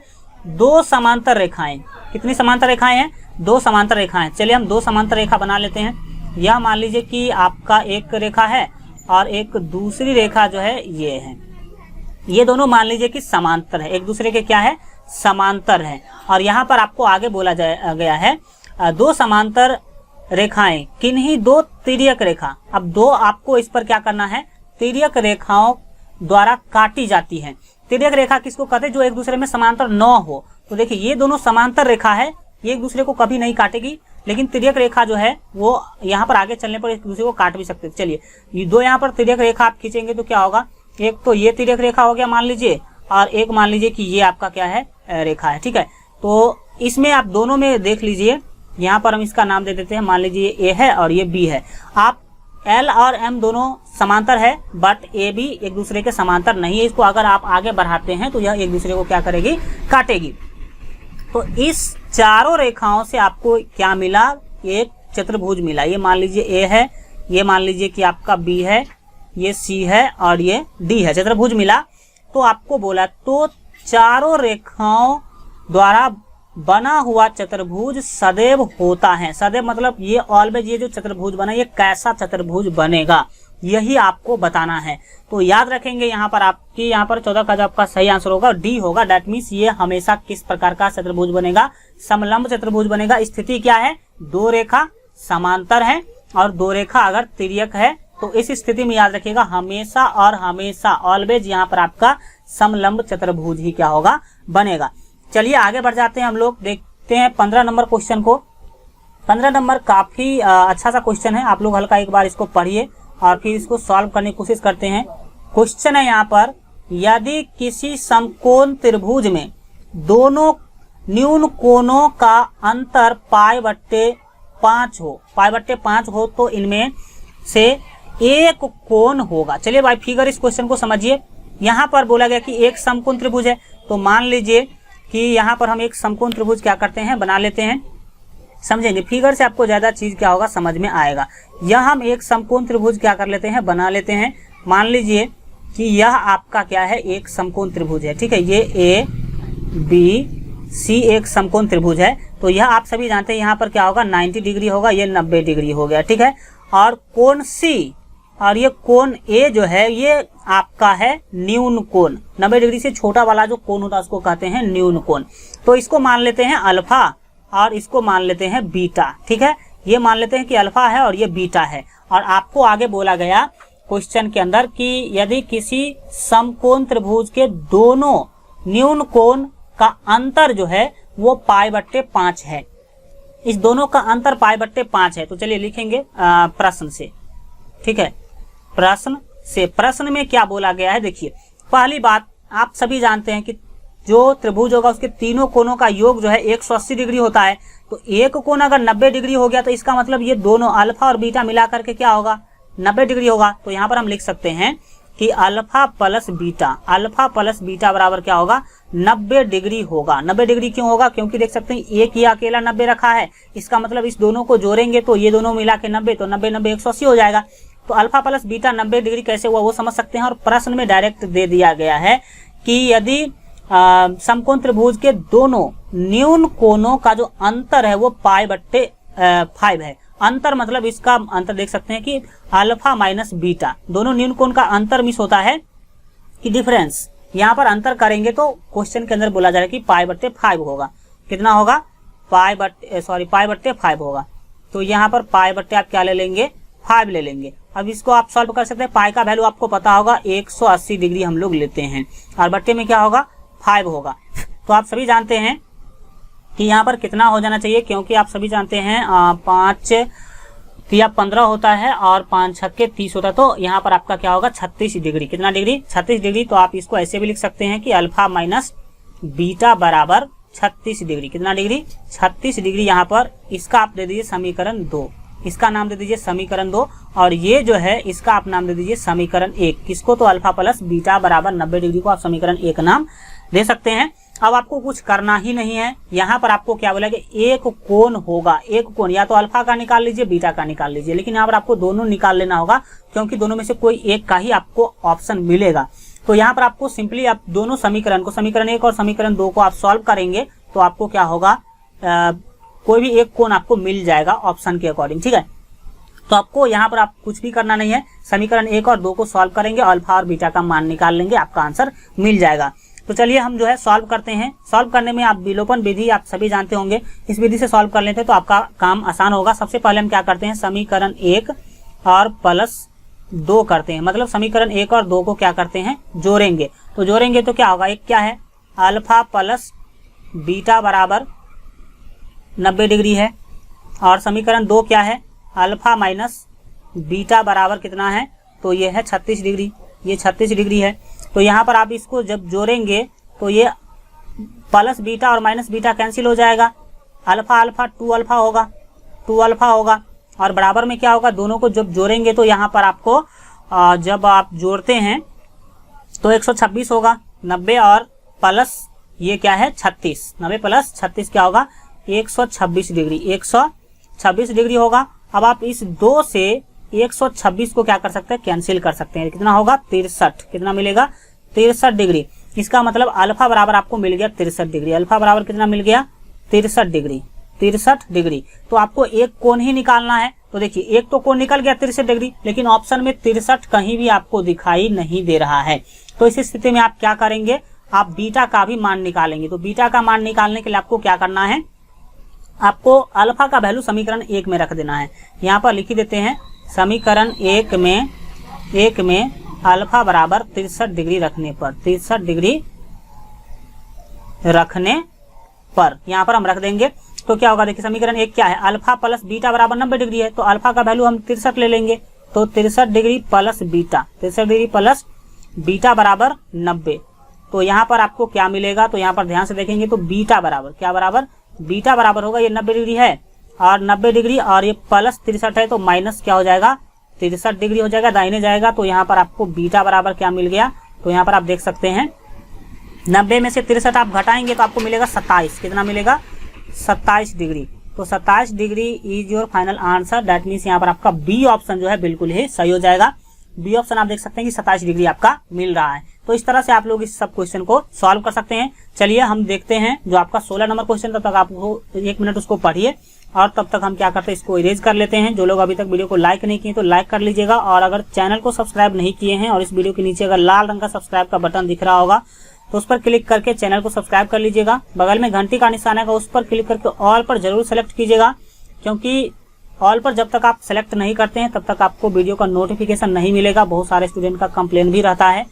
दो समांतर रेखाएं, कितनी समांतर रेखाएं हैं, दो समांतर रेखाएं। चलिए हम दो समांतर रेखा बना लेते हैं। यह मान लीजिए कि आपका एक रेखा है और एक दूसरी रेखा जो है ये है, ये दोनों मान लीजिए कि समांतर है, एक दूसरे के क्या है, समांतर है। और यहाँ पर आपको आगे बोला गया है दो समांतर रेखाएं किन्हीं दो तिर्यक रेखा। अब दो आपको इस पर क्या करना है, तिर्यक रेखाओं द्वारा काटी जाती है। तिर्यक रेखा किसको कहते हैं, जो एक दूसरे में समांतर न हो। तो देखिए ये दोनों समांतर रेखा है, ये एक दूसरे को कभी नहीं काटेगी, लेकिन तिर्यक रेखा जो है वो यहाँ पर आगे चलने पर एक दूसरे को काट भी सकते हैं। चलिए ये दो यहाँ पर तिर्यक रेखा आप खींचेंगे तो क्या होगा, एक तो ये तिर्यक रेखा हो गया मान लीजिए, और एक मान लीजिए कि ये आपका क्या है, रेखा है। ठीक है, तो इसमें आप दोनों में देख लीजिए, यहाँ पर हम इसका नाम दे देते हैं, मान लीजिए A है और ये B है। आप L और M दोनों समांतर है, बट A B एक दूसरे के समांतर नहीं है। इसको अगर आप आगे बढ़ाते हैं तो यह एक दूसरे को क्या करेगी, काटेगी। तो इस चारों रेखाओं से आपको क्या मिला, एक चतुर्भुज मिला। ये मान लीजिए A है, ये मान लीजिए कि आपका B है, ये C है और ये D है, चतुर्भुज मिला। तो आपको बोला तो चारों रेखाओं द्वारा बना हुआ चतुर्भुज सदैव होता है। सदैव मतलब ये ऑलवेज, ये जो चतुर्भुज बना ये कैसा चतुर्भुज बनेगा, यही आपको बताना है। तो याद रखेंगे यहाँ पर आपकी, यहाँ पर 14 का जो आपका सही आंसर होगा D होगा। दैट मीन्स ये हमेशा किस प्रकार का चतुर्भुज बनेगा, समलंब चतुर्भुज बनेगा। स्थिति क्या है, दो रेखा समांतर है और दो रेखा अगर तिर्यक है, तो इस स्थिति में याद रखिएगा हमेशा और हमेशा ऑलवेज यहाँ पर आपका समलंब चतुर्भुज ही क्या होगा, बनेगा। चलिए आगे बढ़ जाते हैं हम लोग, देखते हैं 15 नंबर क्वेश्चन को। 15 नंबर काफी अच्छा सा क्वेश्चन है, आप लोग हल्का एक बार इसको पढ़िए और फिर इसको सॉल्व करने की कोशिश करते हैं। क्वेश्चन है यहाँ पर, यदि किसी समकोण त्रिभुज में दोनों न्यून कोणों का अंतर π/5 हो, π/5 हो तो इनमें से एक कोण होगा। चलिए भाई फिगर इस क्वेश्चन को समझिए। यहाँ पर बोला गया कि एक समकोण त्रिभुज है, तो मान लीजिए कि यहाँ पर हम एक समकोण त्रिभुज क्या करते हैं, बना लेते हैं। समझेंगे, फिगर से आपको ज्यादा चीज क्या होगा समझ में आएगा। यह हम एक समकोण त्रिभुज क्या कर लेते हैं, बना लेते हैं। मान लीजिए कि यह आपका क्या है, एक समकोण त्रिभुज है। ठीक है, ये ABC एक समकोण त्रिभुज है। तो यह आप सभी जानते हैं यहाँ पर क्या होगा, 90 डिग्री होगा, ये 90 डिग्री हो गया। ठीक है, और कोण C और ये कोण ए जो है ये आपका है न्यून कोण। 90 डिग्री से छोटा वाला जो कोण होता है उसको कहते हैं न्यून कोण। तो इसको मान लेते हैं अल्फा और इसको मान लेते हैं बीटा। ठीक है, ये मान लेते हैं कि अल्फा है और ये बीटा है। और आपको आगे बोला गया क्वेश्चन के अंदर कि यदि किसी समकोण त्रिभुज के दोनों न्यून कोण का अंतर जो है वो π/5 है, इस दोनों का अंतर π/5 है। तो चलिए लिखेंगे प्रश्न से। ठीक है, प्रश्न में क्या बोला गया है, देखिए पहली बात आप सभी जानते हैं कि जो त्रिभुज होगा उसके तीनों कोणों का योग जो है 180 डिग्री होता है। तो एक कोण अगर 90 डिग्री हो गया तो इसका मतलब ये दोनों अल्फा और बीटा मिला करके क्या होगा, 90 डिग्री होगा। तो यहाँ पर हम लिख सकते हैं कि अल्फा प्लस बीटा बराबर क्या होगा, 90 डिग्री होगा। 90 डिग्री क्यों होगा, क्योंकि देख सकते हैं एक ही अकेला 90 रखा है, इसका मतलब इस दोनों को जोड़ेंगे तो ये दोनों मिला के 90, तो 90 90 180 हो जाएगा। तो अल्फा प्लस बीटा 90 डिग्री कैसे हुआ वो समझ सकते हैं। और प्रश्न में डायरेक्ट दे दिया गया है कि यदि समकोण त्रिभुज के दोनों न्यून कोणों का जो अंतर है वो π/5 है। अंतर मतलब इसका अंतर देख सकते हैं कि अल्फा माइनस बीटा, दोनों न्यून कोण का अंतर मिस होता है कि डिफरेंस। यहाँ पर अंतर करेंगे तो क्वेश्चन के अंदर बोला जा रहा है कि π/5 होगा। कितना होगा, π/5 होगा। तो यहाँ पर आप क्या ले लेंगे, 5 ले लेंगे। अब इसको आप सॉल्व कर सकते हैं। पाई का वैल्यू आपको पता होगा 180 डिग्री हम लोग लेते हैं और बट्टे में क्या होगा, 5 होगा। तो आप सभी जानते हैं कि यहाँ पर कितना हो जाना चाहिए, क्योंकि आप सभी जानते हैं 5 या 15 होता है और 5 छक्के 30 होता है। तो यहाँ पर आपका क्या होगा, 36 डिग्री। कितना डिग्री, 36 डिग्री। तो आप इसको ऐसे भी लिख सकते हैं कि अल्फा माइनस बीटा बराबर 36 डिग्री। कितना डिग्री, 36 डिग्री। यहाँ पर इसका आप दे दीजिए समीकरण 2, इसका नाम दे दीजिए समीकरण 2, और ये जो है इसका आप नाम दे दीजिए समीकरण 1। किसको, तो अल्फा प्लस बीटा बराबर 90 डिग्री को आप समीकरण 1 नाम दे सकते हैं। अब आपको कुछ करना ही नहीं है। यहाँ पर आपको क्या बोला कि एक कोण होगा, एक कोण या तो अल्फा का निकाल लीजिए बीटा का निकाल लीजिए, लेकिन यहाँ पर आपको दोनों निकाल लेना होगा क्योंकि दोनों में से कोई एक का ही आपको ऑप्शन मिलेगा। तो यहाँ पर आपको सिंपली आप दोनों समीकरण को, समीकरण 1 और समीकरण 2 को आप सॉल्व करेंगे तो आपको क्या होगा, कोई भी एक कोण आपको मिल जाएगा ऑप्शन के अकॉर्डिंग। ठीक है, तो आपको यहाँ पर आप कुछ भी करना नहीं है, समीकरण 1 और 2 को सॉल्व करेंगे, अल्फा और बीटा का मान निकाल लेंगे, आपका आंसर मिल जाएगा। तो चलिए हम जो है सॉल्व करते हैं। सॉल्व करने में आप विलोपन विधि आप सभी जानते होंगे, इस विधि से सॉल्व कर लेते हैं तो आपका काम आसान होगा। सबसे पहले हम क्या करते हैं, समीकरण 1 और प्लस 2 करते हैं, मतलब समीकरण 1 और 2 को क्या करते हैं, जोड़ेंगे। तो जोड़ेंगे तो क्या होगा, एक क्या है, अल्फा प्लस बीटा बराबर 90 डिग्री है, और समीकरण 2 क्या है, अल्फा माइनस बीटा बराबर कितना है, तो ये है 36 डिग्री, ये 36 डिग्री है। तो यहाँ पर आप इसको जब जोड़ेंगे तो ये प्लस बीटा और माइनस बीटा कैंसिल हो जाएगा, अल्फा अल्फा 2 अल्फा होगा, 2 अल्फा होगा, और बराबर में क्या होगा, दोनों को जब जोड़ेंगे तो यहाँ पर आपको जब आप जोड़ते हैं तो 126 होगा, 90 और प्लस ये क्या है 36, 90 प्लस 36 क्या होगा, 126 डिग्री, 126 डिग्री होगा। अब आप इस 2 से 126 को क्या कर सकते हैं, कैंसिल कर सकते हैं। कितना होगा, 63, कितना मिलेगा, 63 डिग्री। इसका मतलब अल्फा बराबर आपको मिल गया 63 डिग्री। अल्फा बराबर कितना मिल गया, 63 डिग्री, 63 डिग्री। तो आपको एक कोण ही निकालना है। तो देखिए एक तो कोण निकल गया 63 डिग्री, लेकिन ऑप्शन में 63 कहीं भी आपको दिखाई नहीं दे रहा है। तो इस स्थिति में आप क्या करेंगे, आप बीटा का भी मान निकालेंगे। तो बीटा का मान निकालने के लिए आपको क्या करना है, आपको अल्फा का वैल्यू समीकरण 1 में रख देना है। यहाँ पर लिख देते हैं समीकरण 1 में अल्फा बराबर 63 डिग्री रखने पर, 63 डिग्री रखने पर यहाँ पर हम रख देंगे। तो क्या होगा, देखिए समीकरण 1 क्या है, अल्फा प्लस बीटा बराबर 90 डिग्री है, तो अल्फा का वैल्यू हम 63 ले लेंगे। तो 63 degree plus beta, 63 degree plus beta बराबर 90। तो यहाँ पर आपको क्या मिलेगा, तो यहाँ पर ध्यान से देखेंगे तो बीटा बराबर क्या बराबर, बीटा बराबर होगा, ये 90 डिग्री है और 90 डिग्री और ये प्लस 63 है, तो माइनस क्या हो जाएगा, 63 डिग्री हो जाएगा, दाहिने जाएगा। तो यहाँ पर आपको बीटा बराबर क्या मिल गया, तो यहाँ पर आप देख सकते हैं 90 में से 63 आप घटाएंगे तो आपको मिलेगा 27, कितना मिलेगा, 27 डिग्री। तो 27 degree is your final answer. That means यहाँ पर आपका बी ऑप्शन जो है बिल्कुल ही सही हो जाएगा। बी ऑप्शन आप देख सकते हैं कि 27 डिग्री आपका मिल रहा है। तो इस तरह से आप लोग इस सब क्वेश्चन को सॉल्व कर सकते हैं। चलिए हम देखते हैं जो आपका 16 नंबर क्वेश्चन, तब तक आपको 1 मिनट उसको पढ़िए और तब तक हम क्या करते हैं, इसको इरेज कर लेते हैं। जो लोग अभी तक वीडियो को लाइक नहीं किए तो लाइक कर लीजिएगा, और अगर चैनल को सब्सक्राइब नहीं किए हैं और इस वीडियो के नीचे अगर लाल रंग का सब्सक्राइब का बटन दिख रहा होगा तो उस पर क्लिक करके चैनल को सब्सक्राइब कर लीजिएगा। बगल में घंटी का निशान है, उस पर क्लिक करके ऑल पर जरूर सेलेक्ट कीजिएगा, क्योंकि ऑल पर जब तक आप सेलेक्ट नहीं करते हैं तब तक आपको वीडियो का नोटिफिकेशन नहीं मिलेगा। बहुत सारे स्टूडेंट का कंप्लेन भी रहता है,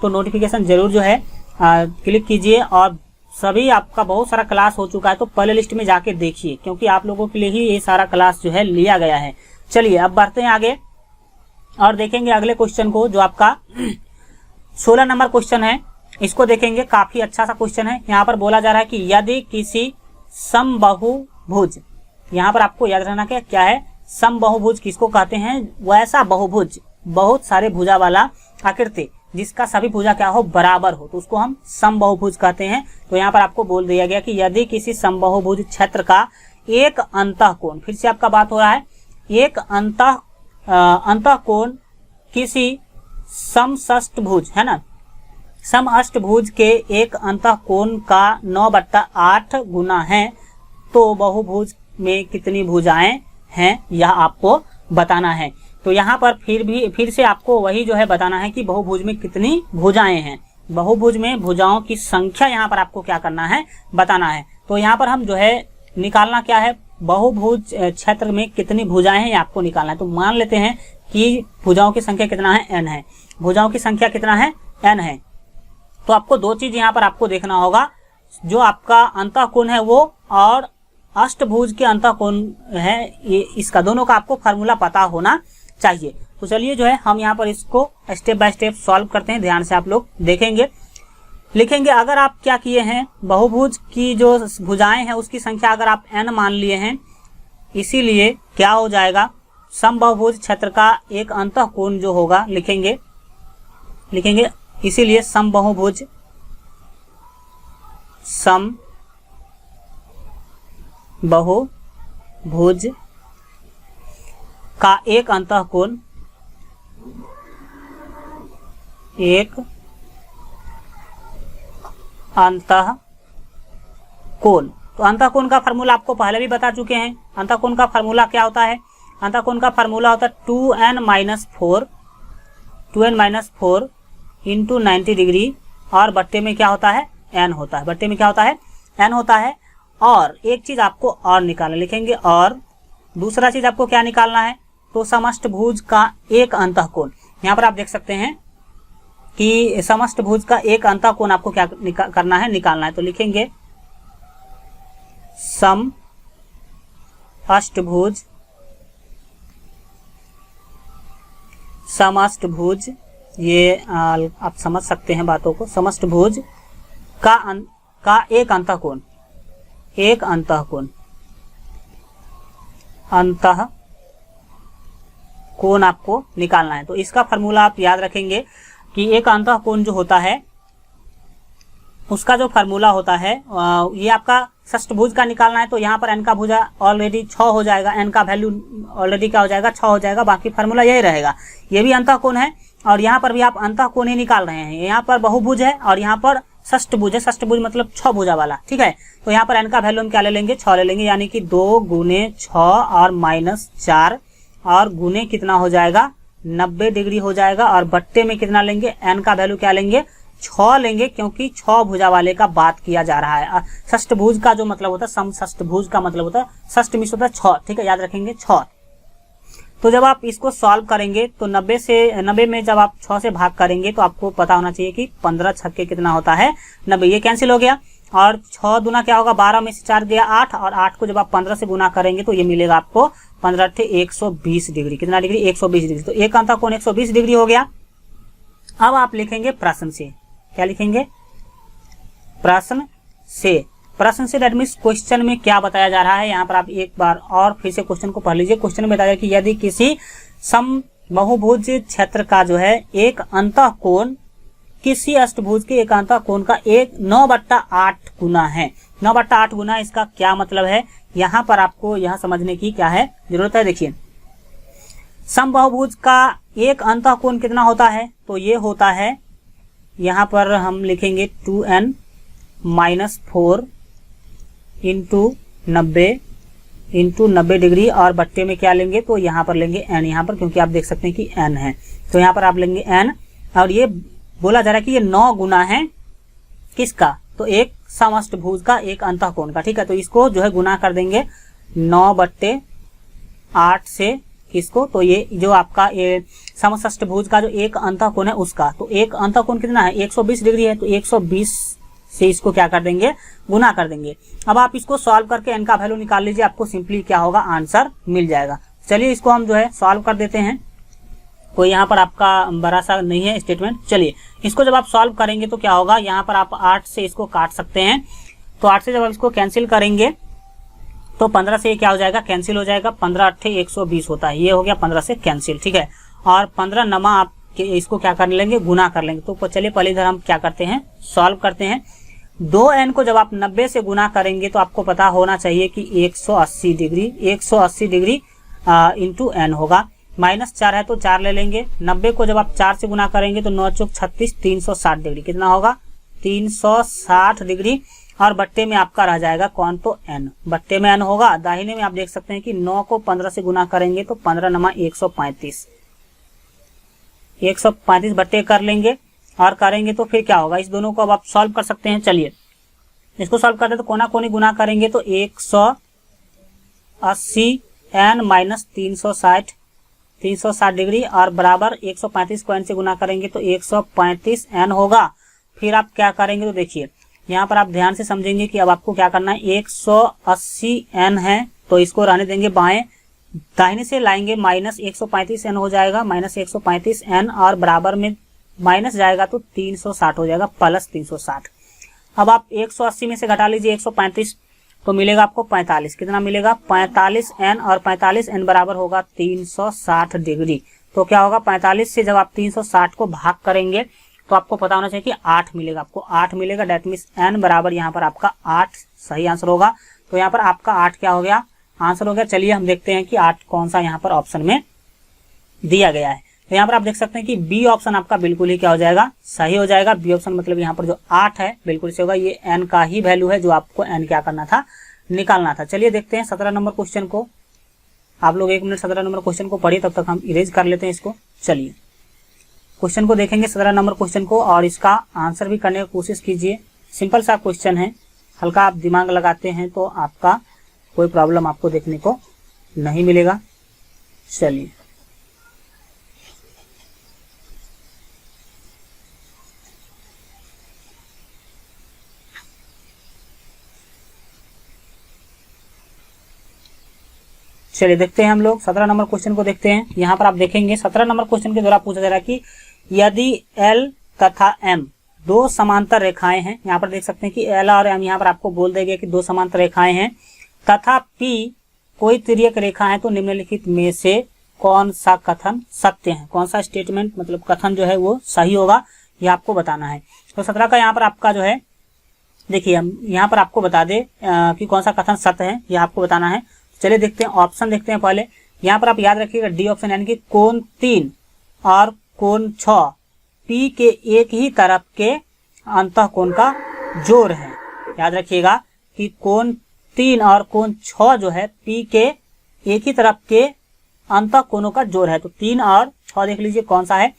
तो नोटिफिकेशन जरूर जो है क्लिक कीजिए। और सभी आपका बहुत सारा क्लास हो चुका है तो प्ले लिस्ट में जाके देखिए, क्योंकि आप लोगों के लिए ही ये सारा क्लास जो है लिया गया है। चलिए अब बढ़ते हैं आगे और देखेंगे अगले क्वेश्चन को, जो आपका 16 नंबर क्वेश्चन है। इसको देखेंगे, काफी अच्छा सा क्वेश्चन है। यहाँ पर बोला जा रहा है कि यदि किसी समबाहुभुज, यहाँ पर आपको याद रखना क्या है, समबाहुभुज किसको कहते हैं, वैसा बहुभुज, बहुत सारे भुजा वाला आकृति जिसका सभी भुजा क्या हो, बराबर हो, तो उसको हम समबाहुभुज कहते हैं। तो यहाँ पर आपको बोल दिया गया कि यदि किसी समबाहुभुज क्षेत्र का एक अंतःकोण, फिर से आपका बात हो रहा है, एक अंतःकोण किसी समषष्टभुज है ना, समअष्टभुज के एक अंतःकोण का 9/8 गुना है, तो बहुभुज में कितनी भुजाएं हैं यह आपको बताना है। तो यहाँ पर फिर से आपको वही जो है बताना है कि बहुभुज में कितनी भुजाएं हैं। बहुभुज में भुजाओं की संख्या यहाँ पर आपको क्या करना है, बताना है। तो यहाँ पर हम जो है निकालना क्या है, बहुभुज क्षेत्र में कितनी भुजाएं हैं ये आपको निकालना है। तो मान लेते हैं कि भुजाओं की संख्या कितना है, n है। भुजाओं की संख्या कितना है, n है। तो आपको दो चीज यहाँ पर आपको देखना होगा, जो आपका अंतःकोण है वो और अष्टभुज के अंतःकोण है, ये इसका दोनों का आपको फार्मूला पता होना चाहिए। तो चलिए जो है हम यहाँ पर इसको स्टेप बाय स्टेप सॉल्व करते हैं, ध्यान से आप लोग देखेंगे। लिखेंगे, अगर आप क्या किए हैं, बहुभुज की जो भुजाएं हैं उसकी संख्या अगर आप n मान लिए हैं, इसीलिए क्या हो जाएगा, समबाहुभुज क्षेत्र का एक अंतःकोण जो होगा, लिखेंगे इसीलिए समबाहुभुज का एक अंतःकोण तो अंतःकोण का फार्मूला आपको पहले भी बता चुके हैं। अंतःकोण का फार्मूला क्या होता है, अंतःकोण का फार्मूला होता है 2n-4 इंटू 90 डिग्री, और बट्टे में क्या होता है, n होता है। बट्टे में क्या होता है, n होता है। और एक चीज आपको और निकालना, लिखेंगे, और दूसरा चीज आपको क्या निकालना है, तो समष्टभुज का एक अंतःकोण। यहाँ पर आप देख सकते हैं कि समष्टभुज का एक अंतःकोण आपको क्या करना है, निकालना है। तो लिखेंगे समष्टभुज, ये आप समझ सकते हैं बातों को, समष्टभुज का एक अंतःकोण आपको निकालना है। तो इसका फार्मूला आप याद रखेंगे कि एक अंतःकोण जो होता है उसका जो फार्मूला होता है, ये आपका षष्टभुज का निकालना है। तो यहाँ पर n का भुजा ऑलरेडी 6 हो जाएगा, n का वैल्यू ऑलरेडी क्या हो जाएगा, 6 हो जाएगा, बाकी फार्मूला यही रहेगा। ये भी अंतःकोण है और यहाँ पर भी आप अंतःकोण ही निकाल रहे हैं। यहाँ पर बहुभुज है और यहाँ पर षष्टभुज है, षष्टभुज मतलब 6 भुजा वाला, ठीक है। तो यहाँ पर n का वैल्यू हम क्या ले लेंगे, 6 ले लेंगे, यानी कि 2 गुने 6 और -4, और गुने कितना हो जाएगा, 90 डिग्री हो जाएगा। और बट्टे में कितना लेंगे, n का वैल्यू क्या लेंगे, 6 लेंगे, क्योंकि 6 भुजा वाले का बात किया जा रहा है। षष्टभुज का जो मतलब होता है, समषष्टभुज का मतलब होता है, षष्ट मिश्र होता है 6, ठीक है, याद रखेंगे 6। तो जब आप इसको सॉल्व करेंगे तो 90 में जब आप 6 से भाग करेंगे तो आपको पता होना चाहिए कि 15 छक्के कितना होता है, 90। ये कैंसिल हो गया, और 6 दूना क्या होगा, 12 में से 4 गया 8, और 8 को जब आप 15 से गुना करेंगे तो ये मिलेगा आपको 15 × 120 डिग्री। कितना डिग्री, 120 डिग्री। तो एक अंतःकोण 120 डिग्री हो गया। अब आप लिखेंगे प्रश्न से, क्या लिखेंगे, प्रश्न से दैट मीन्स क्वेश्चन में क्या बताया जा रहा है। यहाँ पर आप एक बार और फिर से क्वेश्चन को पढ़ लीजिए। क्वेश्चन में बताया कि यदि किसी समबाहुभुज क्षेत्र का जो है एक अंतःकोण किसी अष्टभुज के एक अंतःकोण का 9/8 गुना है। 9/8 गुना, इसका क्या मतलब है, यहाँ पर आपको यह समझने की क्या है जरूरत है। देखिए, समबाहुभुज का एक अंतःकोण कितना होता है, तो ये होता है, यहाँ पर हम लिखेंगे 2n-4 इंटू 90 इंटू 90 डिग्री और बट्टे में क्या लेंगे तो यहाँ पर लेंगे n, यहाँ पर क्योंकि आप देख सकते हैं कि n है तो यहाँ पर आप लेंगे n। और ये बोला जा रहा है कि ये 9 गुना है किसका, तो एक समष्टभुज का, एक अंतःकोण का। ठीक है, तो इसको जो है गुना कर देंगे 9/8 से किसको, तो ये जो आपका ये समष्टभुज का जो एक अंतःकोण है उसका, तो एक अंतःकोण कितना है 120 डिग्री है, तो 120 से इसको क्या कर देंगे गुना कर देंगे। अब आप इसको सॉल्व करके n का वैल्यू निकाल लीजिए, आपको सिंपली क्या होगा आंसर मिल जाएगा। चलिए इसको हम जो है सॉल्व कर देते हैं, कोई यहाँ पर आपका बड़ा सा नहीं है स्टेटमेंट। चलिए इसको जब आप सॉल्व करेंगे तो क्या होगा, यहाँ पर आप 8 से इसको काट सकते हैं, तो 8 से जब आप इसको कैंसिल करेंगे तो 15 से ये क्या हो जाएगा कैंसिल हो जाएगा, 15×8 120 होता है, ये हो गया 15 से कैंसिल। ठीक है, और 15 नमा आप इसको क्या कर लेंगे गुना कर लेंगे। तो चलिए पहले इधर हम क्या करते हैं सॉल्व करते हैं। 2n को जब आप 90 से गुना करेंगे तो आपको पता होना चाहिए कि 180 डिग्री इंटू n होगा। -4 है तो 4 ले लेंगे। 90 को जब आप 4 से गुना करेंगे तो 9 चौक 36 360 डिग्री, कितना होगा 360 डिग्री। और बट्टे में आपका रह जाएगा कौन, तो n, बट्टे में n होगा। दाहिने में आप देख सकते हैं कि 9 को 15 से गुना करेंगे तो 15 नमा 135 बट्टे कर लेंगे और करेंगे तो फिर क्या होगा, इस दोनों को अब आप सॉल्व कर सकते हैं। चलिए इसको सॉल्व करते हैं तो कोना कोनी गुना करेंगे तो 180 n माइनस 360 डिग्री और बराबर 135 को n से गुना करेंगे तो 135 n होगा। फिर आप क्या करेंगे तो देखिए यहाँ पर आप ध्यान से समझेंगे कि अब आपको क्या करना है, 180 n है तो इसको रहने देंगे बाएं, दाहिने से लाएंगे माइनस 135 n हो जाएगा, माइनस 135 n और बराबर में माइनस जाएगा तो 360 हो जाएगा प्लस 360। अब आप 180 में से घटा लीजिए 135 तो मिलेगा आपको 45, कितना मिलेगा 45 n और 45 n बराबर होगा 360 डिग्री। तो क्या होगा 45 से जब आप 360 को भाग करेंगे तो आपको पता होना चाहिए कि 8 मिलेगा, आपको 8 मिलेगा। डेट मीन्स n बराबर यहाँ पर आपका 8 सही आंसर होगा। तो यहाँ पर आपका 8 क्या हो गया आंसर हो गया। चलिए हम देखते हैं कि 8 कौन सा यहाँ पर ऑप्शन में दिया गया है। तो यहाँ पर आप देख सकते हैं कि बी ऑप्शन आपका बिल्कुल ही क्या हो जाएगा सही हो जाएगा। बी ऑप्शन मतलब यहाँ पर जो 8 है बिल्कुल सही होगा, ये n का ही वैल्यू है जो आपको n क्या करना था निकालना था। चलिए देखते हैं 17 नंबर क्वेश्चन को। आप लोग 1 मिनट 17 नंबर क्वेश्चन को पढ़िए, तब तक हम इरेज कर लेते हैं इसको। चलिए क्वेश्चन को देखेंगे 17 नंबर क्वेश्चन को और इसका आंसर भी करने की कोशिश कीजिए। सिंपल सा क्वेश्चन है, हल्का आप दिमाग लगाते हैं तो आपका कोई प्रॉब्लम आपको देखने को नहीं मिलेगा। चलिए चलिए देखते हैं हम लोग 17 नंबर क्वेश्चन को देखते हैं। यहाँ पर आप देखेंगे 17 नंबर क्वेश्चन के द्वारा पूछा जा रहा है कि यदि L तथा M दो समांतर रेखाएं हैं, यहाँ पर देख सकते हैं कि L और M यहाँ पर आपको बोल देंगे कि दो समांतर रेखाएं हैं, तथा P कोई तिर्यक रेखा है तो निम्नलिखित में से कौन सा कथन सत्य है, कौन सा स्टेटमेंट मतलब कथन जो है वो सही होगा, यह आपको बताना है। तो 17 का यहाँ पर आपका जो है देखिए हम यहाँ पर आपको बता दे कि कौन सा कथन सत्य है, यह आपको बताना है। चलिए देखते हैं ऑप्शन देखते हैं पहले। यहाँ पर आप याद रखिएगा डी ऑप्शन यानी कि कोण 3 और कोण 6 P के एक ही तरफ के अंतःकोण का जोड़ है। याद रखिएगा कि कोण 3 और कोण 6 जो है P के एक ही तरफ के अंतःकोणों का जोड़ है। तो 3 और 6 देख लीजिए कौन सा है,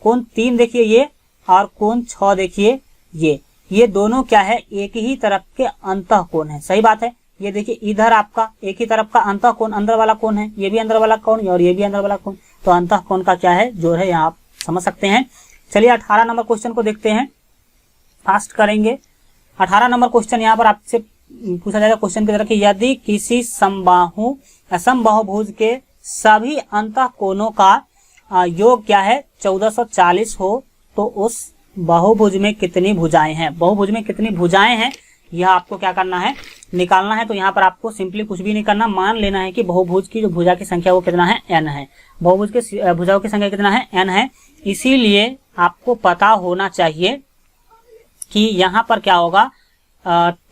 कोण 3 देखिए ये और कोण 6 देखिए ये दोनों क्या है एक ही तरफ के अंतःकोण है। सही बात है। ये देखिए इधर आपका एक ही तरफ का अंतःकोण अंदर वाला कोण है, ये भी अंदर वाला कोण और ये भी अंदर वाला कोण, तो अंतःकोण का क्या है जोड़ है, यहाँ आप समझ सकते हैं। चलिए 18 नंबर क्वेश्चन को देखते हैं, फास्ट करेंगे। 18 नंबर क्वेश्चन यहाँ पर आपसे पूछा जाएगा क्वेश्चन की तरह कि यदि किसी समबाहुभुज के सभी अंतःकोणों का योग क्या है 1440 हो तो उस बहुभुज में कितनी भुजाएं हैं, बहुभुज में कितनी भुजाएं हैं यह आपको क्या करना है निकालना है। तो यहाँ पर आपको सिंपली कुछ भी नहीं करना, मान लेना है कि बहुभुज की जो भुजा की संख्या वो कितना है n है, बहुभुज के भुजाओं की संख्या कितना है n है। इसीलिए आपको पता होना चाहिए कि यहाँ पर क्या होगा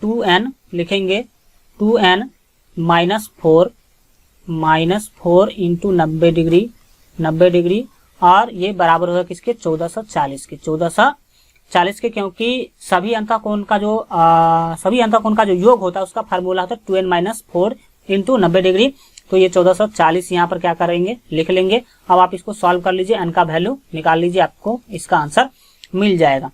2n लिखेंगे, 2n -4 इंटू 90 डिग्री और ये बराबर होगा किसके 1440 के, 1440 के, क्योंकि सभी अंतःकोण का जो योग होता है उसका फार्मूला होता है 2n - 4 इंटू 90 डिग्री, तो ये 1440 यहाँ पर क्या करेंगे लिख लेंगे। अब आप इसको सॉल्व कर लीजिए, n का वैल्यू निकाल लीजिए, आपको इसका आंसर मिल जाएगा।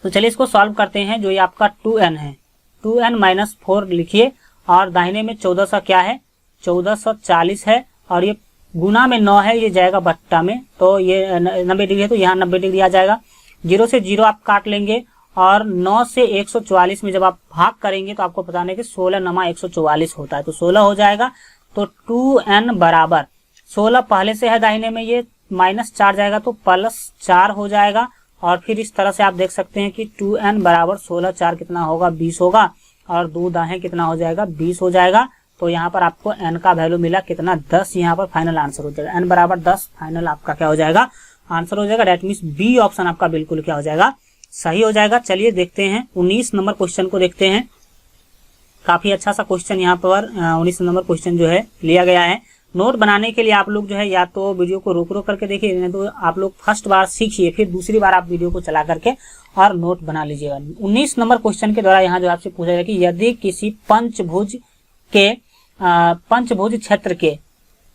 तो चलिए इसको सॉल्व करते हैं। जो ये आपका 2n है, 2n माइनस 4 लिखिए और दाहिने में 1400 क्या है 1440 है और ये गुना में 9 है, ये जाएगा बट्टा में, तो ये 90 डिग्री है तो यहाँ 90 डिग्री आ जाएगा। 0 से 0 आप काट लेंगे और 9 से 144 में जब आप भाग करेंगे तो आपको बताना है कि 16 नमा 144 होता है, तो 16 हो जाएगा। तो 2n बराबर 16 पहले से है दाहिने में, ये -4 जाएगा तो +4 हो जाएगा। और फिर इस तरह से आप देख सकते हैं कि 2n बराबर 16 4 कितना होगा 20 होगा और 2 दाहें कितना हो जाएगा 20 हो जाएगा। तो यहाँ पर आपको n का वैल्यू मिला कितना 10, यहाँ पर फाइनल आंसर हो जाएगा। n बराबर 10 फाइनल आपका क्या हो जाएगा आंसर हो जाएगा। डेट मीन्स बी ऑप्शन आपका बिल्कुल क्या हो जाएगा सही हो जाएगा। चलिए देखते हैं 19 नंबर क्वेश्चन को देखते हैं। काफी अच्छा सा क्वेश्चन यहाँ पर 19 नंबर क्वेश्चन जो है लिया गया है। नोट बनाने के लिए आप लोग जो है या तो वीडियो को रोक करके देखिए, नहीं तो आप लोग फर्स्ट बार सीखिए, फिर दूसरी बार आप वीडियो को चला करके और नोट बना लीजिएगा। 19 नंबर क्वेश्चन के द्वारा यहाँ जो आपसे पूछा जाए कि यदि किसी पंचभुज क्षेत्र के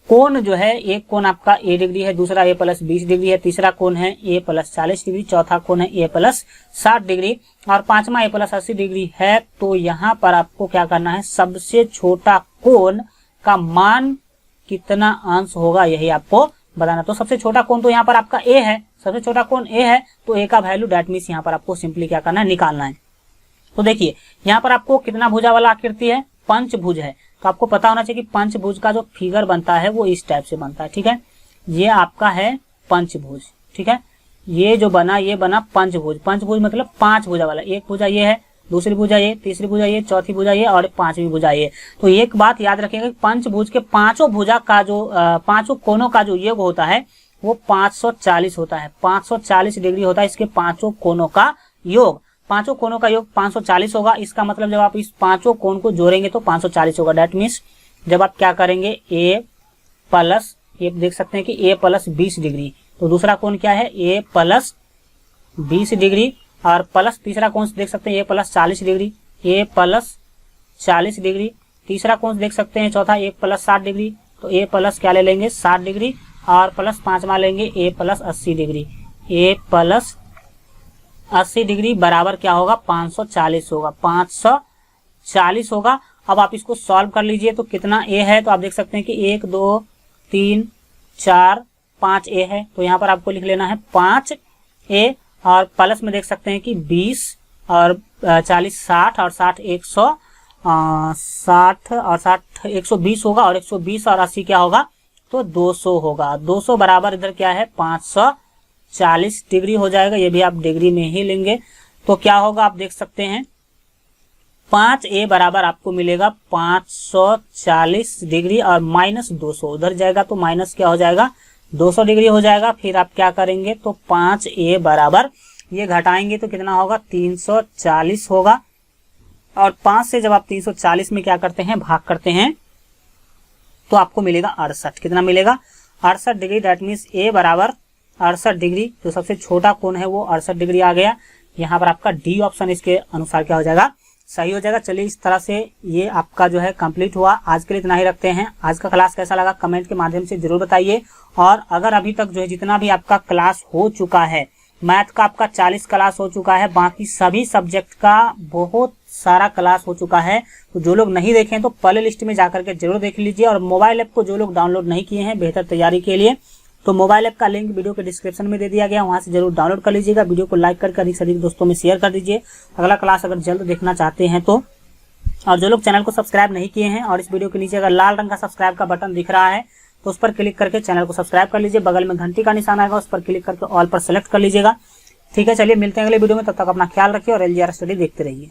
कोण जो है, एक कोण आपका a डिग्री है, दूसरा a + 20 डिग्री है, तीसरा कोण है a + 40 डिग्री, चौथा कोण है a + 60 डिग्री और पांचवा a + 80 डिग्री है, तो यहाँ पर आपको क्या करना है, सबसे छोटा कोण का मान कितना अंश होगा यही आपको बताना। तो सबसे छोटा कोण तो यहाँ पर आपका a है, सबसे छोटा कोण a है, तो a का वैल्यू डेट मीन्स यहाँ पर आपको सिंपली क्या करना है निकालना है। तो देखिए यहाँ पर आपको कितना भुजा वाला आकृति है, पंचभुज है, तो आपको पता होना चाहिए कि पंचभुज का जो फिगर बनता है वो इस टाइप से बनता है, ठीक है। ये आपका है पंचभुज, ठीक है, ये जो बना ये बना पंचभुज। पंचभुज मतलब 5 भुजा वाला, एक भुजा ये है, दूसरी भुजा ये, तीसरी भुजा ये, चौथी भुजा ये और पांचवी भुजा ये। तो एक बात याद रखिएगा, पंचभुज के पांचों भुजा का जो पांचों कोनों का जो योग होता है वो 540 होता है, 540 डिग्री होता है इसके पांचों कोनों का योग। पांचों कोनों का योग 540 होगा। इसका मतलब जब आप इस पांचों कोण को जोड़ेंगे तो 540 होगा। डेट मीन्स जब आप क्या करेंगे a प्लस, ये देख सकते हैं कि a + 20 डिग्री, तो दूसरा कोण क्या है a + 20 डिग्री और प्लस तीसरा कोण देख सकते हैं a + 40 डिग्री, a + 40 डिग्री, तीसरा कोण देख सकते हैं चौथा a + 60 डिग्री, तो a प्लस क्या ले लेंगे 60 डिग्री और प्लस पांचवा लेंगे a + 80 डिग्री, a + 80 डिग्री बराबर क्या होगा 540 होगा, 540 होगा। अब आप इसको सॉल्व कर लीजिए तो कितना a है, तो आप देख सकते हैं कि 1 2 3 4 5 a है, तो यहाँ पर आपको लिख लेना है 5a और प्लस में देख सकते हैं कि 20 और 40 60 और 60 160 और 60 120 होगा और 120 और 80 क्या होगा तो 200 होगा। 200 बराबर इधर क्या है 540 डिग्री हो जाएगा, ये भी आप डिग्री में ही लेंगे। तो क्या होगा आप देख सकते हैं 5a बराबर आपको मिलेगा 540 डिग्री और -200 उधर जाएगा तो माइनस क्या हो जाएगा 200 डिग्री हो जाएगा। फिर आप क्या करेंगे तो 5a बराबर ये घटाएंगे तो कितना होगा 340 होगा और 5 से जब आप 340 में क्या करते हैं भाग करते हैं तो आपको मिलेगा 68। कितना मिलेगा 68 डिग्री। डेट मीन्स a बराबर 68 डिग्री, जो सबसे छोटा कोण है वो 68 डिग्री आ गया। यहाँ पर आपका डी ऑप्शन इसके अनुसार क्या हो जाएगा सही हो जाएगा। चलिए इस तरह से ये आपका जो है कंप्लीट हुआ। आज के लिए इतना ही रखते हैं। आज का क्लास कैसा लगा कमेंट के माध्यम से जरूर बताइए। और अगर अभी तक जो है जितना भी आपका क्लास हो चुका है, मैथ का आपका 40 क्लास हो चुका है, बाकी सभी सब्जेक्ट का बहुत सारा क्लास हो चुका है, तो जो लोग नहीं देखें तो प्ले लिस्ट में जाकर के जरूर देख लीजिए। और मोबाइल ऐप को जो लोग डाउनलोड नहीं किए हैं बेहतर तैयारी के लिए, तो मोबाइल ऐप का लिंक वीडियो के डिस्क्रिप्शन में दे दिया गया, वहां से जरूर डाउनलोड कर लीजिएगा। वीडियो को लाइक करके अधिक से अधिक दोस्तों में शेयर कर दीजिए। अगला क्लास अगर जल्द देखना चाहते हैं तो, और जो लोग चैनल को सब्सक्राइब नहीं किए हैं और इस वीडियो के नीचे अगर लाल रंग का सब्सक्राइब का बटन दिख रहा है तो उस पर क्लिक करके चैनल को सब्सक्राइब कर लीजिए। बगल में घंटी का निशान आएगा, उस पर क्लिक करके ऑल पर सेलेक्ट कर लीजिएगा। ठीक है, चलिए मिलते हैं अगले वीडियो में। तब तक अपना ख्याल रखिए और LGR स्टडी देखते रहिए।